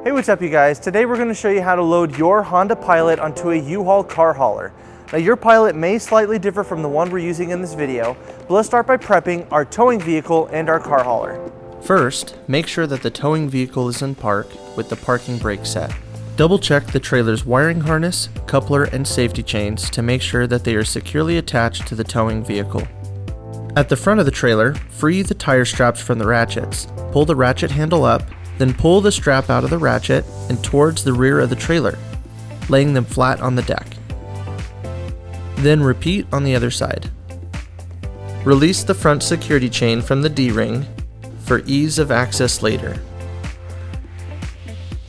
Hey, what's up you guys? Today we're going to show you how to load your Honda Pilot onto a U-Haul car hauler. Now your Pilot may slightly differ from the one we're using in this video, but let's start by prepping our towing vehicle and our car hauler. First, make sure that the towing vehicle is in park with the parking brake set. Double check the trailer's wiring harness, coupler, and safety chains to make sure that they are securely attached to the towing vehicle. At the front of the trailer, free the tire straps from the ratchets. Pull the ratchet handle up, then pull the strap out of the ratchet and towards the rear of the trailer, laying them flat on the deck. Then repeat on the other side. Release the front security chain from the D-ring for ease of access later.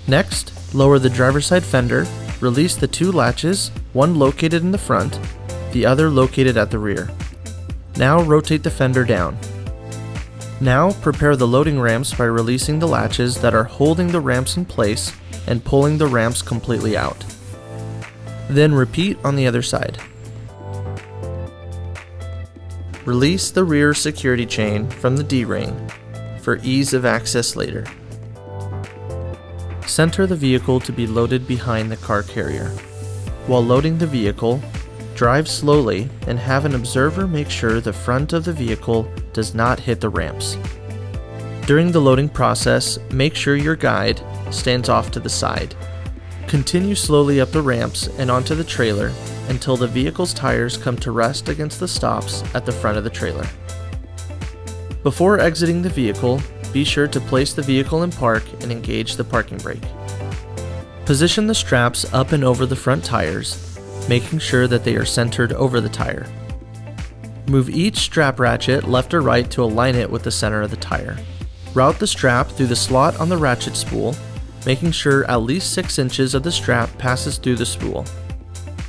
Next, lower the driver's side fender, release the two latches, one located in the front, the other located at the rear. Now rotate the fender down. Now prepare the loading ramps by releasing the latches that are holding the ramps in place and pulling the ramps completely out. Then repeat on the other side. Release the rear security chain from the D-ring for ease of access later. Center the vehicle to be loaded behind the car carrier. While loading the vehicle, drive slowly and have an observer make sure the front of the vehicle does not hit the ramps. During the loading process, make sure your guide stands off to the side. Continue slowly up the ramps and onto the trailer until the vehicle's tires come to rest against the stops at the front of the trailer. Before exiting the vehicle, be sure to place the vehicle in park and engage the parking brake. Position the straps up and over the front tires, making sure that they are centered over the tire. Move each strap ratchet left or right to align it with the center of the tire. Route the strap through the slot on the ratchet spool, making sure at least 6 inches of the strap passes through the spool.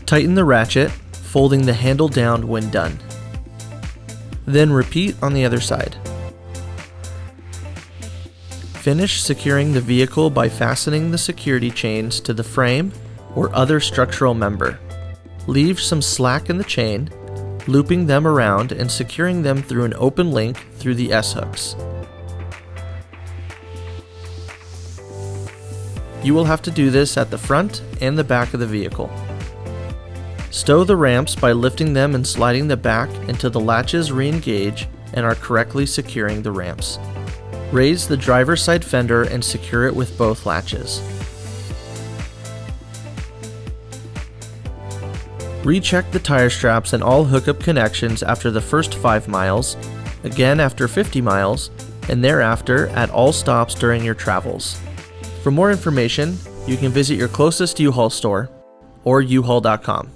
Tighten the ratchet, folding the handle down when done. Then repeat on the other side. Finish securing the vehicle by fastening the security chains to the frame or other structural member. Leave some slack in the chain, looping them around and securing them through an open link through the S-hooks. You will have to do this at the front and the back of the vehicle. Stow the ramps by lifting them and sliding the back until the latches re-engage and are correctly securing the ramps. Raise the driver's side fender and secure it with both latches. Recheck the tire straps and all hookup connections after the first 5 miles, again after 50 miles, and thereafter at all stops during your travels. For more information, you can visit your closest U-Haul store or uhaul.com.